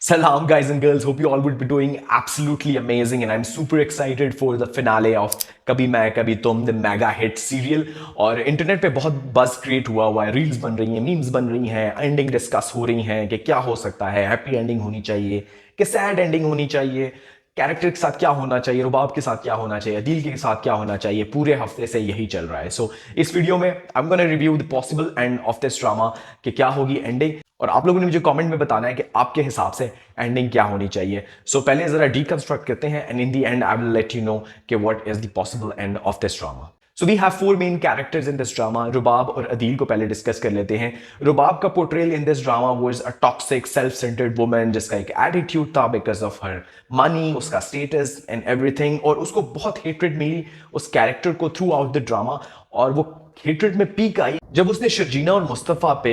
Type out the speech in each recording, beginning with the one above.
Salam, guys and girls. Hope you all would be doing absolutely amazing, and I'm super excited for the finale of कभी मैं कभी तुम, the mega hit serial. और internet पे बहुत buzz create हुआ है, रील्स बन रही हैं, मीम्स बन रही हैं, एंडिंग डिस्कस हो रही हैं कि क्या हो सकता है, हैप्पी एंडिंग होनी चाहिए कि सैड एंडिंग होनी चाहिए, कैरेक्टर के साथ क्या होना चाहिए, रुबाब के साथ क्या होना चाहिए, अदील के साथ क्या होना चाहिए। पूरे हफ्ते से यही चल रहा है। सो इस वीडियो में I am gonna review the possible end of this drama कि क्या होगी एंडिंग, और आप लोगों ने मुझे कमेंट में बताना है कि आपके हिसाब से एंडिंग क्या होनी चाहिए। सो पहले जरा डीकंस्ट्रक्ट करते हैं and in the end I will let you know कि what is the possible end of this drama. So we have four main characters in this drama. Rubab और अदील को पहले डिस्कस कर लेते हैं। रुबाब का portrayal in this drama was a toxic self centred woman जिसका एक एटीट्यूड था बिकॉज ऑफ हर मनी, उसका स्टेटस एंड एवरीथिंग, और उसको बहुत हेट्रेड मिली उस कैरेक्टर को थ्रू आउट द ड्रामा। और वो हेट्रेड में पीक आई जब उसने शर्जीना और मुस्तफ़ा पे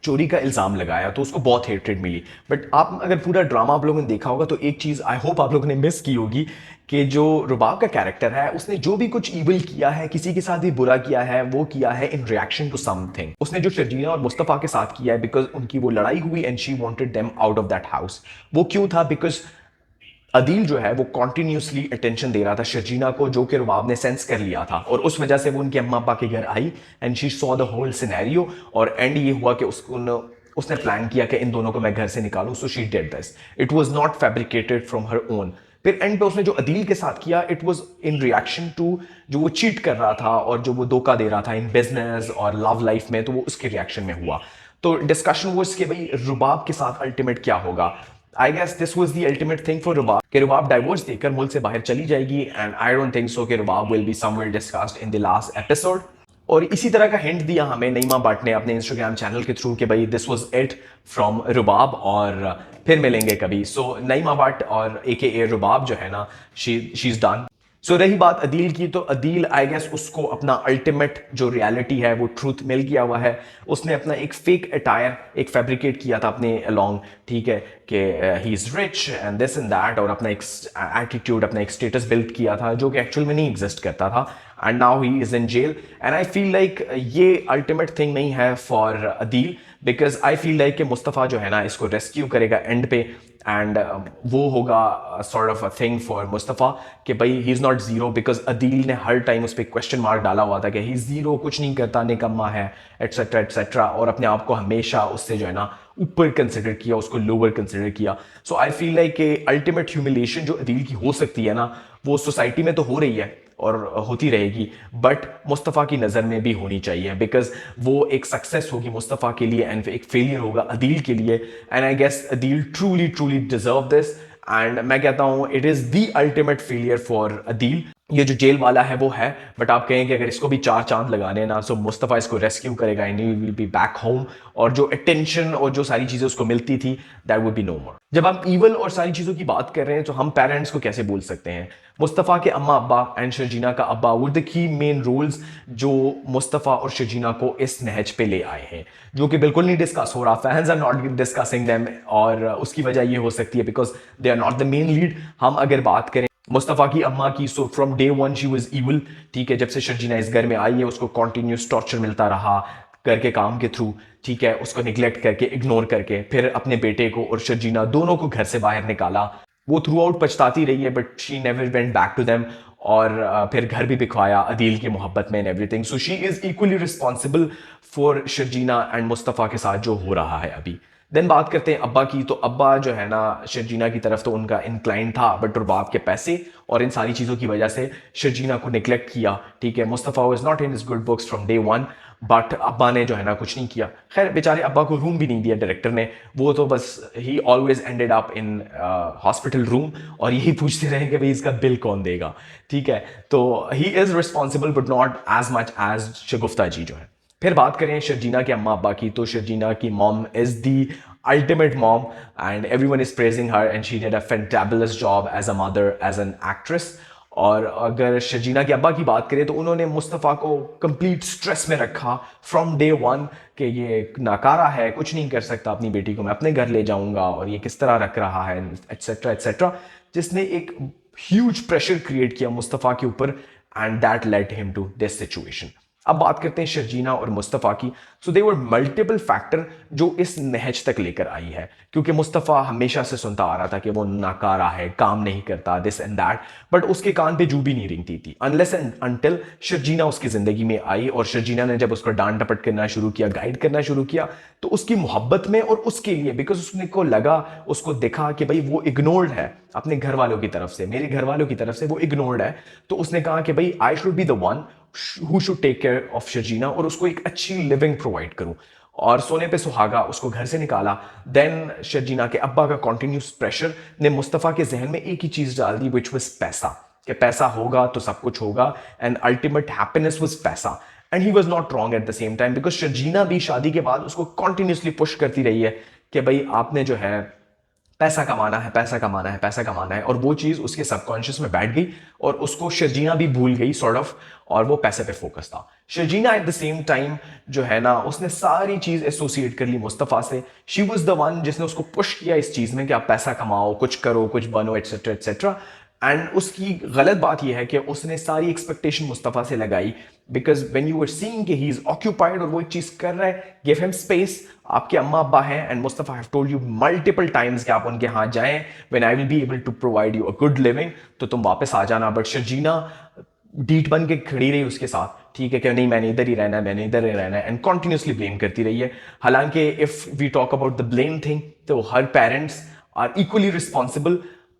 चोरी का इल्ज़ाम लगाया, तो उसको बहुत हेट्रेड मिली। बट आप अगर पूरा ड्रामा आप लोगों ने देखा होगा तो एक चीज़ आई होप आप लोगों ने मिस की होगी कि जो रुबाब का कैरेक्टर है उसने जो भी कुछ इविल किया है, किसी के साथ भी बुरा किया है, वो किया है इन रिएक्शन टू समथिंग। उसने जो शर्जीना और मुस्तफ़ा के साथ किया है बिकॉज उनकी वो लड़ाई हुई and she wanted them out of that house. वो क्यों था? बिकॉज अदील जो है वो कॉन्टिन्यूसली अटेंशन दे रहा था शर्जीना को, जो कि रुबाब ने सेंस कर लिया था, और उस वजह से वो उनके अम्मा अब्बा के घर आई and she saw the whole scenario. और एंड ये हुआ कि उसने प्लान किया कि इन दोनों को मैं घर से निकालूं, so she did this. It was not fabricated from her own. फिर एंड पे उसने जो अदील के साथ किया, it was in reaction to जो वो चीट कर रहा था और जो वो धोखा दे रहा था इन बिजनेस और लव लाइफ में, तो वो उसके रिएक्शन में हुआ। तो डिस्कशन वो इसके भाई रुबाब के साथ अल्टीमेट क्या होगा। I guess this was the ultimate thing for Rubab कि रुबाब डाइवोर्स देकर मुल्क से बाहर चली जाएगी, and I don't think so कि Rubab will be somewhere discussed in the last episode. और इसी तरह का हिंट दिया हमें नईमा भट्ट ने अपने इंस्टाग्राम चैनल के थ्रू कि भाई दिस वाज इट फ्रॉम रुबाब, और फिर मिलेंगे कभी। सो नईमा भट्ट और ए रुबाब जो है ना, शी इज डन। सो रही बात अदील की, तो अदील आई गेस उसको अपना अल्टीमेट जो रियलिटी है वो ट्रूथ मिल गया हुआ है। उसने अपना एक फेक अटायर एक फैब्रिकेट किया था अपने अलॉन्ग, ठीक है, कि he is rich and this and that, और अपना एक एटीट्यूड, अपना एक स्टेटस बिल्ड किया था जो कि एक्चुअल में नहीं एग्जिस्ट करता था। And now he is in jail, and I feel like ये अल्टीमेट थिंग नहीं है for Adeel, because I feel like कि मुस्तफ़ा जो है ना इसको रेस्क्यू करेगा एंड पे, एंड वो होगा sort of a thing for Mustafa कि भाई he is not zero, because Adeel ने हर टाइम उस पर क्वेश्चन मार्क डाला हुआ था कि ही ज़ीरो, कुछ नहीं करता, निकम्मा है, एट्सेट्रा एट्सेट्रा, और अपने आप को हमेशा उससे जो है ना ऊपर कंसिडर किया, उसको लोअर कंसिडर किया। सो आई फील लाइक कि अल्टीमेट ह्यूमिलेशन जो अदील की हो सकती है ना, वो सोसाइटी में तो हो रही है और होती रहेगी, बट मुस्तफ़ा की नज़र में भी होनी चाहिए, बिकॉज वो एक सक्सेस होगी मुस्तफ़ा के लिए एंड एक फेलियर होगा अदील के लिए। And I guess Adeel truly truly deserve this, and मैं कहता हूँ it is the ultimate failure for Adeel. ये जो जेल वाला है वो है, बट आप कहें कि अगर इसको भी चार चांद लगाने ना, सो मुस्तफ़ा इसको रेस्क्यू करेगा and he will be back home, और जो अटेंशन और जो सारी चीज़ें उसको मिलती थी दैट वुड बी नो मोर। जब आप ईवल और सारी चीज़ों की बात कर रहे हैं तो हम पेरेंट्स को कैसे भूल सकते हैं। मुस्तफ़ा के अम्मा अब्बा एंड शर्जीना का अब्बा would the key main roles जो मुस्तफ़ा और शर्जीना को इस नहज पे ले आए हैं, जो कि बिल्कुल नहीं डिस्कस हो रहा। Fans are not discussing them, और उसकी वजह ये हो सकती है because they are not the main lead. हम अगर बात करें मुस्तफ़ा की अम्मा की, so from day one she was evil, ठीक है। जब से शर्जीना इस घर में आई है उसको कॉन्टीन्यूस टॉर्चर मिलता रहा घर के काम के थ्रू, ठीक है, उसको निगलेक्ट करके, इग्नोर करके, फिर अपने बेटे को और शर्जीना दोनों को घर से बाहर निकाला। वो थ्रू आउट पछताती रही है but she never went back to them, और फिर घर भी बिखवाया अदील की मोहब्बत में and everything. So she is equally responsible for Sharjeena and Mustafa के साथ जो हो रहा है अभी। देन बात करते हैं अब्बा की, तो अब्बा जो है ना शर्जीना की तरफ तो उनका इंक्लाइन था, बट रुबाब के पैसे और इन सारी चीज़ों की वजह से शर्जीना को निगलेक्ट किया, ठीक है। Mustafa was not in his good books from day one, but अब्बा ने जो है ना कुछ नहीं किया। खैर बेचारे अब्बा को रूम भी नहीं दिया डायरेक्टर ने, वो तो बस ही always ended up in hospital room, और यही पूछते रहे कि भाई इसका बिल कौन देगा, ठीक है। तो he is responsible but not as much as Shagufta ji जो है। फिर बात करें शर्जीना के अम्मा अब्बा की, तो शर्जीना की mom is the ultimate mom and everyone is praising her and she did a fantabulous job as a mother, as an actress. और अगर शर्जीना के अब्बा की बात करें तो उन्होंने मुस्तफ़ा को कंप्लीट स्ट्रेस में रखा फ्रॉम डे वन कि ये नाकारा है, कुछ नहीं कर सकता, अपनी बेटी को मैं अपने घर ले जाऊंगा, और ये किस तरह रख रहा है, एट्सेट्रा एट्सेट्रा, जिसने एक ह्यूज प्रेशर क्रिएट किया मुस्तफ़ा के ऊपर, and that led him to this situation. अब बात करते हैं शर्जीना और मुस्तफ़ा की। सो दे वर मल्टीपल फैक्टर जो इस नहज तक लेकर आई है, क्योंकि मुस्तफ़ा हमेशा से सुनता आ रहा था कि वो नाकारा है, काम नहीं करता, दिस एंड दैट, बट उसके कान पे जू भी नहीं रिंगती थी अनलेस एंड अनटिल शर्जीना उसकी ज़िंदगी में आई। और शर्जीना ने जब उसको डांट डपट करना शुरू किया, गाइड करना शुरू किया, तो उसकी मोहब्बत में और उसके लिए, बिकॉज उसने को लगा, उसको दिखा कि भाई वो इग्नोर्ड है अपने घर वालों की तरफ से, मेरे घर वालों की तरफ से वो इग्नोर्ड है, तो उसने कहा कि भाई I should be the one who should take care of Sharjeena और उसको एक अच्छी लिविंग प्रोवाइड करूं। और सोने पे सुहागा उसको घर से निकाला। देन शर्जीना के अब्बा का कॉन्टिन्यूस प्रेशर ने मुस्तफ़ा के जहन में एक ही चीज डाल दी, विच वॉज पैसा, कि पैसा होगा तो सब कुछ होगा, एंड अल्टीमेट हैप्पीनेस वॉज पैसा। And he was not wrong at the same time, because Sharjeena भी शादी के बाद उसको कॉन्टिन्यूसली पुश करती रही है कि भाई आपने जो है पैसा कमाना है, पैसा कमाना है, पैसा कमाना है, और वो चीज़ उसके सबकॉन्शियस में बैठ गई और उसको शर्जीना भी भूल गई सॉर्ट ऑफ, और वो पैसे पे फोकस था। Sharjeena at the same time जो है ना, उसने सारी चीज़ एसोसिएट कर ली मुस्तफ़ा से। शी वॉज द वन जिसने उसको पुश किया इस चीज़ में कि आप पैसा कमाओ, कुछ करो, कुछ बनो, एटसेट्रा एटसेट्रा। एंड उसकी गलत बात यह है कि उसने सारी एक्सपेक्टेशन मुस्तफ़ा से लगाई, because when you are seeing कि ही इज ऑक्यूपाइड और वो एक चीज़ कर रहा है, गिव हिम स्पेस। आपके अम्मा अब्बा हैं, and Mustafa have told you multiple times कि आप उनके हाथ जाएं, when I will be able to provide you a good living, तो तुम वापस आ जाना। बट शर्जीना डीट बन के खड़ी रही उसके साथ, ठीक है कि नहीं मैंने इधर ही रहना है, मैंने इधर ही रहना है, एंड कॉन्टिन्यूसली ब्लेम करती रही है। हालांकि if we talk about the blame thing, तो her parents are equally responsible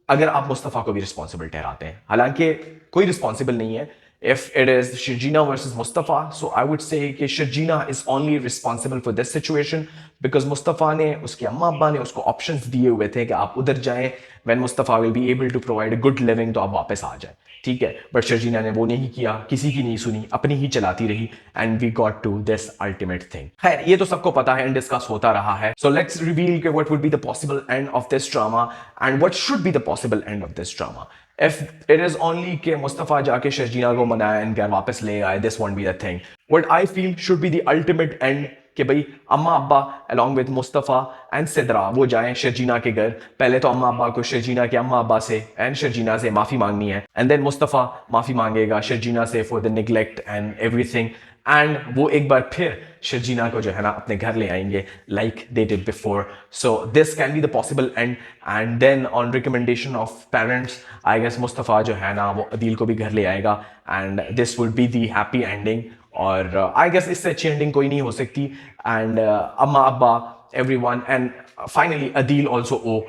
अगर आप मुस्तफ़ा को भी रिस्पॉन्सिबल ठहराते हैं। हालांकि कोई रिस्पॉन्सिबल नहीं है if it is Shirjina versus Mustafa. So I would say कि Shirjina is only responsible for this situation because Mustafa ने, उसके अम्मा अब्बा ने उसको options दिए हुए थे कि आप उधर जाएं, when Mustafa will be able to provide a good living तो आप वापस आ जाएं, ठीक है। बट शर्जीना ने वो नहीं किया, किसी की नहीं सुनी, अपनी ही चलाती रही, and we got to this ultimate thing. खैर ये तो सबको पता है एंड डिस्कस होता रहा है। सो लेट्स रिवील के what would be the possible end of this drama and what should be the possible end of this drama. If it is only कि मुस्तफ़ा जाके शर्जीना को मनाया एंड घर वापस ले आए, this won't be the thing. What I feel should be the ultimate end कि भाई अम्मा अब्बा along with Mustafa and Sidra वो जाएं शर्जीना के घर। पहले तो अम्मा अब्बा को शर्जीना के अम्मा अब्बा से एंड शर्जीना से माफ़ी मांगनी है, एंड देन मुस्तफ़ा माफ़ी मांगेगा शर्जीना से for the neglect and everything, and वो एक बार फिर शर्जीना को जो है ना अपने घर ले आएंगे like they did before. So this can be the possible end. And then on recommendation of parents I guess Mustafa जो है ना वो अदील को भी घर ले आएगा, and this would be the happy ending. और आई गेस इससे अच्छी एंडिंग कोई नहीं हो सकती। एंड अम्मा अब्बा everyone, and finally Adil also owe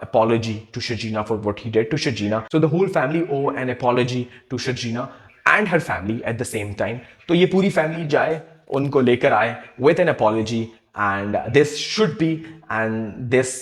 apology to Shirjina for what he did to Shirjina. So the whole family owe an apology to Shirjina and her family at the same time. तो ये पूरी family जाए, उनको लेकर आए with an apology, and this should be, and this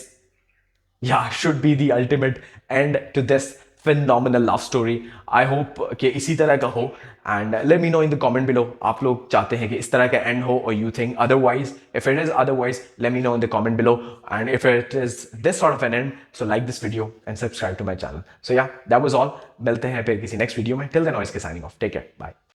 should be the ultimate end to this phenomenal love story. I hope कि इसी तरह का हो, and let me know in the comment below आप लोग चाहते हैं कि इस तरह का end हो or you think otherwise. If it is otherwise, let me know in the comment below, and if it is this sort of an end, so like this video and subscribe to my channel. So yeah, that was all. मिलते हैं फिर किसी next video में. Till then, always signing off. Take care. Bye.